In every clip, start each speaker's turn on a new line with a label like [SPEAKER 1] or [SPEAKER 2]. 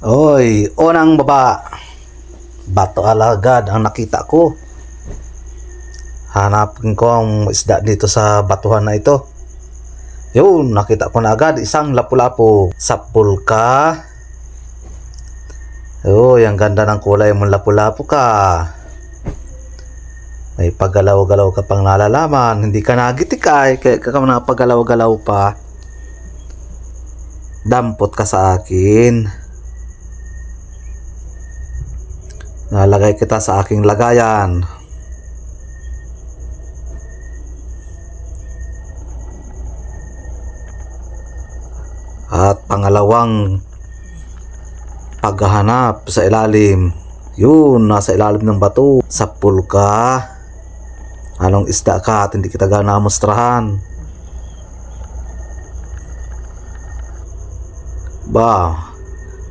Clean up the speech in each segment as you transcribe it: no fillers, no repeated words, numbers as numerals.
[SPEAKER 1] Oy, unang baba. Bato alagad ang nakita ko. Hanapin ko ang isda dito sa batuhan na ito. Yun, nakita ko na agad isang lapu-lapu. Sapulka. Oh, ang ganda ng kulay mong lapu-lapu ka. May paggalaw-galaw ka pang nalalaman. Hindi ka nagitik ay, kaya ka napagalaw-galaw pa. Dampot ka sa akin. Nalagay kita sa aking lagayan. At pangalawang paghahanap sa ilalim. Yun, nasa ilalim ng bato. Sapul ka. Anong isda ka at hindi kita ganamustrahan? Ba,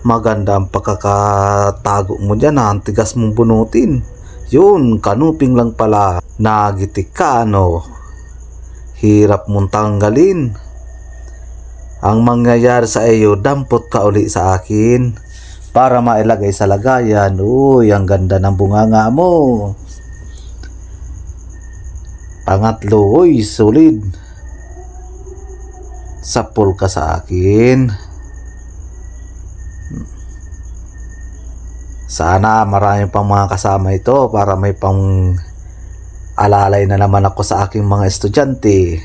[SPEAKER 1] maganda ang pagkakatago mo dyan ha. Ang tigas mong bunutin. Yun, kanuping lang pala. Nagitik ka ano. Hirap mong tanggalin. Ang mangyayari sa iyo, dampot ka uli sa akin para mailagay sa lagayan. Uy, ang ganda ng bunganga mo. Pangatlo, uy, solid. Sapul ka sa akin. Sana marami pang mga kasama ito para may pang alalay na naman ako sa aking mga estudyante.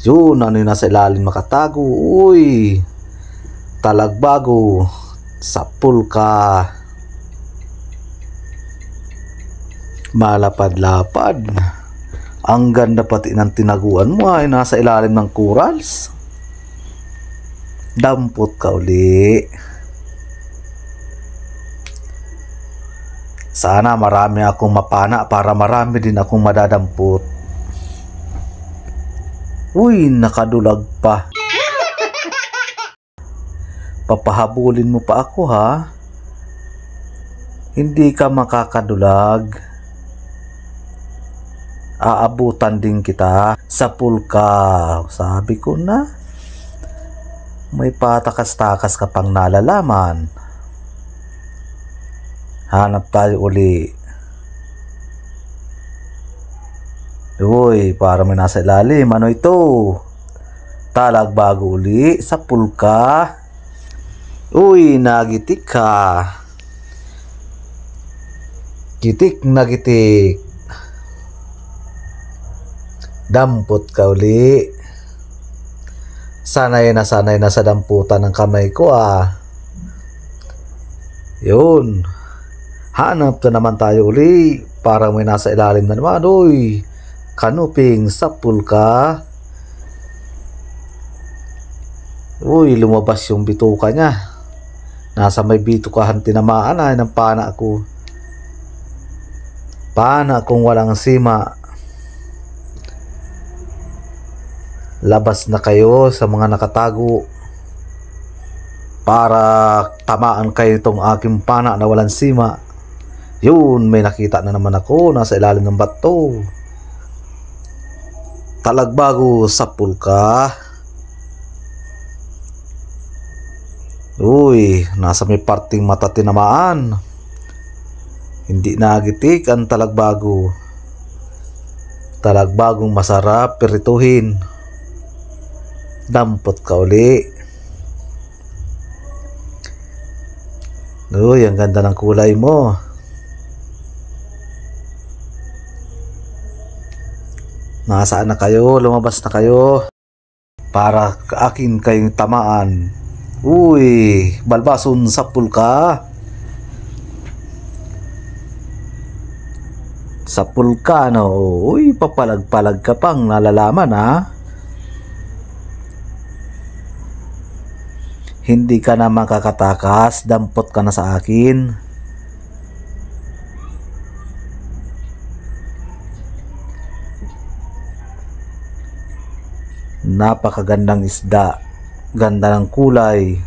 [SPEAKER 1] Yun, ano yung nasa ilalim makatago. Uy, talagbago. Sapul ka. Malapad-lapad. Ang ganda pati ng tinaguan mo ay nasa ilalim ng corals. Dampot ka uli. Sana marami akong mapana para marami din akong madadampot. Uy, nakadulag pa. Papahabulin mo pa ako ha. Hindi ka makakadulag. Aabutan din kita. Sapul ka. Sabi ko na. May patakas-takas ka pang nalalaman. Hanap tayo uli. Uy, para may nasa ilalim. Ano ito? Talagbago uli. Sapul ka. Uy, nagitik ka. Gitik na gitik. Dampot ka uli. Sanay na sa damputan ng kamay ko ah. Yun. Hanap na naman tayo uli. Para may nasa ilalim na naman. Uy, kanuping sapul ka. Uy, lumabas yung bituka niya. Nasa may bitukahan tinamaan ay ng pana ko. Pana kung walang sima. Labas na kayo sa mga nakatago. Para tamaan kayo itong aking pana na walang sima. Yun, may nakita na naman ako. Nasa ilalim ng bato. Talagbago, sapul ka. Uy, nasa may parting mata tinamaan. Hindi nagitik ang talagbago. Talagbagong masarap pirituhin. Dampot ka uli. Uy, ang ganda ng kulay mo. Nasaan na kayo? Lumabas na kayo. Para akin kayong tamaan. Uy, balbason sapul ka. Sapul ka no. Uy, papalag-palag ka pang nalalaman ha. Hindi ka na makakatakas. Dampot ka na sa akin. Napakagandang isda. Ganda ng kulay.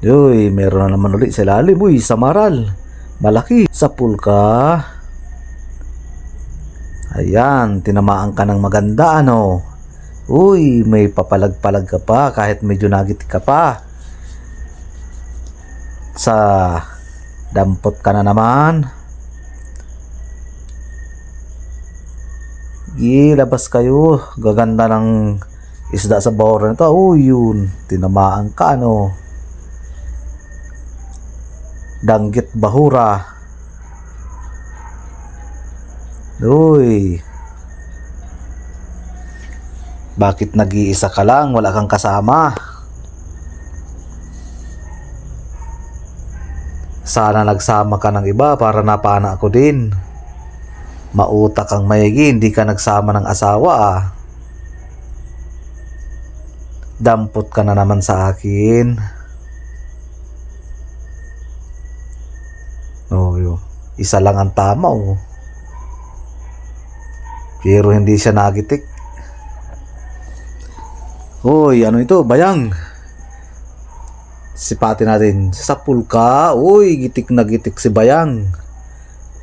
[SPEAKER 1] Uy, meron na naman ulit sa ilalim. Uy, samaral. Malaki. Sapul ka. Ayan, tinamaan ka ng maganda ano. Uy, may papalag-palag ka pa kahit medyo nagiti ka pa. Sa dampot ka na naman. Labas kayo. Gaganda ng isda sa bahura nito. Uy, yun. Tinamaan ka, ano. Danggit bahura. Uy. Bakit nag-iisa ka lang? Wala kang kasama. Sana nagsama ka ng iba para napana ako din. Mautak kang mayigi, hindi ka nagsama ng asawa ah. Dampot ka na naman sa akin. Oh, isa lang ang tama oh. Pero hindi siya nagitik. Uy, ano ito? Bayang. Sipatin natin. Sa pulka. Uy, gitik na gitik si Bayang.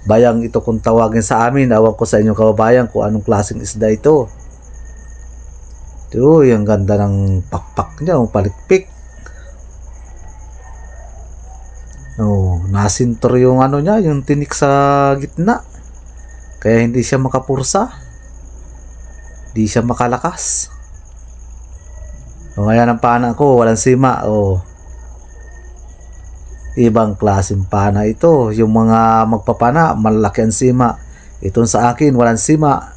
[SPEAKER 1] Bayang ito kung tawagin sa amin. Awag ko sa inyo kababayan kung anong klaseng isda ito. Uy, ang ganda ng pakpak niya. Ang palikpik. Oh, nasintor yung ano niya. Yung tinik sa gitna. Kaya hindi siya makapursa. Hindi siya makalakas. O, ayan ang pana ko, walang sima. O, ibang klaseng pana ito. Yung mga magpapana, malaki ang sima. Itong sa akin, walang sima.